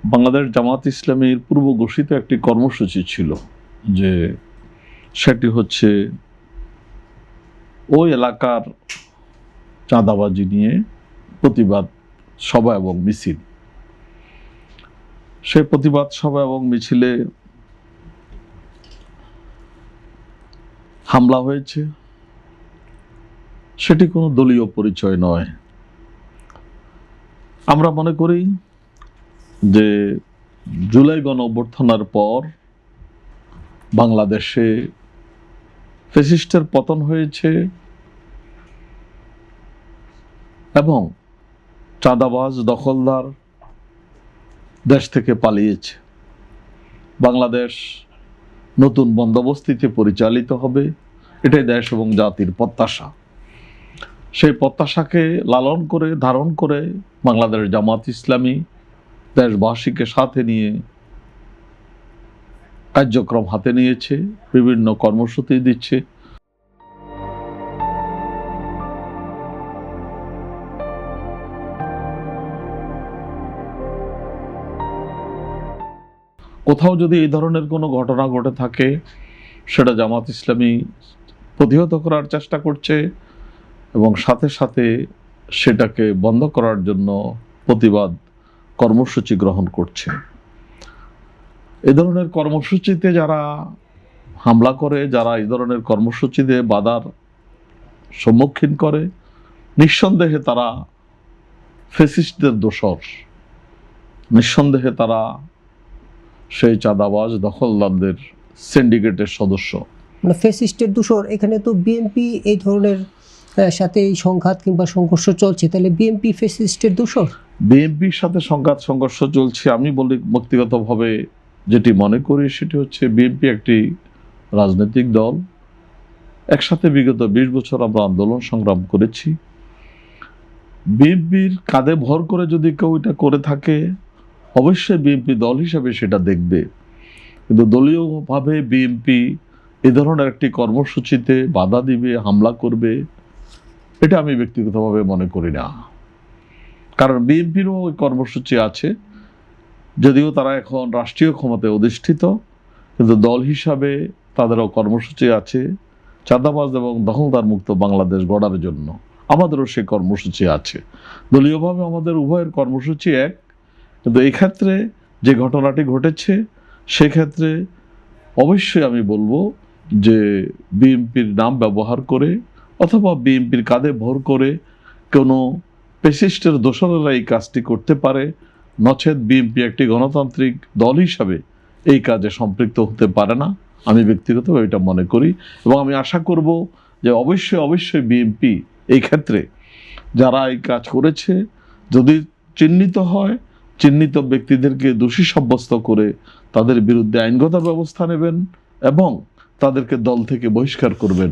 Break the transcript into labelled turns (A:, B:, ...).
A: বাংলাদেশ জামাত ইসলামীর পূর্ব ঘোষিত একটি কর্মসূচি ছিল, যে সেটি হচ্ছে ওই এলাকার চাঁদাবাজি নিয়ে প্রতিবাদ সভা এবং মিছিল। সেই প্রতিবাদ সভা এবং মিছিলে হামলা হয়েছে। সেটি কোনো দলীয় পরিচয় নয়। আমরা মনে করি যে জুলাই গণঅভ্যুত্থানের পর বাংলাদেশে ফ্যাসিস্টের পতন হয়েছে এবং চাঁদাবাজ দখলদার দেশ থেকে পালিয়েছে। বাংলাদেশ নতুন বন্দোবস্তিতে পরিচালিত হবে, এটাই দেশ এবং জাতির প্রত্যাশা। সেই প্রত্যাশাকে লালন করে ধারণ করে বাংলাদেশ জামাত ইসলামী দেশবাসীকে সাথে নিয়ে কার্যক্রম হাতে নিয়েছে, বিভিন্ন কর্মসূচি দিচ্ছে। কোথাও যদি এই ধরনের কোনো ঘটনা ঘটে থাকে, সেটা জামাত ইসলামী প্রতিহত করার চেষ্টা করছে এবং সাথে সাথে সেটাকে বন্ধ করার জন্য প্রতিবাদ কর্মসূচি গ্রহণ করছে। এই ধরনের কর্মসূচিতে যারা হামলা করে, যারা এই ধরনের কর্মসূচিতে বাধার সম্মুখীন করে, নিঃসন্দেহে তারা ফ্যাসিস্টদের দোসর, নিঃসন্দেহে তারা সেই চাঁদাবাজ দখলদারদের সিন্ডিকেটের সদস্য।
B: মানে ফ্যাসিস্টের দোসর। এখানে তো বিএনপি এই ধরনের সাথে এই সংঘাত কিংবা সংঘর্ষ চলছে, তাহলে বিএনপি ফ্যাসিস্টের দোসর?
A: বিএনপির সাথে সংঘাত সংঘর্ষ চলছে, আমি বলি ব্যক্তিগতভাবে যেটি মনে করি সেটি হচ্ছে বিএনপি একটি রাজনৈতিক দল। একসাথে বিগত 20 বছর আমরা আন্দোলন সংগ্রাম করেছি। বিএনপির কাঁধে ভর করে যদি কেউ এটা করে থাকে, অবশ্যই বিএনপি দল হিসেবে সেটা দেখবে। কিন্তু দলীয়ভাবে বিএনপি এ ধরনের একটি কর্মসূচিতে বাধা দিবে, হামলা করবে, এটা আমি ব্যক্তিগতভাবে মনে করি না। কারণ বিএনপিরও ওই কর্মসূচি আছে, যদিও তারা এখন রাষ্ট্রীয় ক্ষমতায় অধিষ্ঠিত, কিন্তু দল হিসাবে তাদেরও কর্মসূচি আছে চাঁদাবাজ এবং দখলদার মুক্ত বাংলাদেশ গড়ার জন্য। আমাদেরও সেই কর্মসূচি আছে। দলীয়ভাবে আমাদের উভয়ের কর্মসূচি এক, কিন্তু এই ক্ষেত্রে যে ঘটনাটি ঘটেছে সেক্ষেত্রে অবশ্যই আমি বলবো যে বিএনপির নাম ব্যবহার করে অথবা বিএনপির কাঁধে ভর করে কোনো ফ্যাসিস্টের দোসরেরা এই কাজটি করতে পারে, নচেত বিএনপি একটি গণতান্ত্রিক দল হিসাবে এই কাজে সম্পৃক্ত হতে পারে না। আমি ব্যক্তিগতভাবে এটা মনে করি এবং আমি আশা করব যে অবশ্যই বিএনপি এই ক্ষেত্রে যারা এই কাজ করেছে যদি চিহ্নিত হয়, চিহ্নিত ব্যক্তিদেরকে দোষী সাব্যস্ত করে তাদের বিরুদ্ধে আইনগত ব্যবস্থা নেবেন এবং তাদেরকে দল থেকে বহিষ্কার করবেন।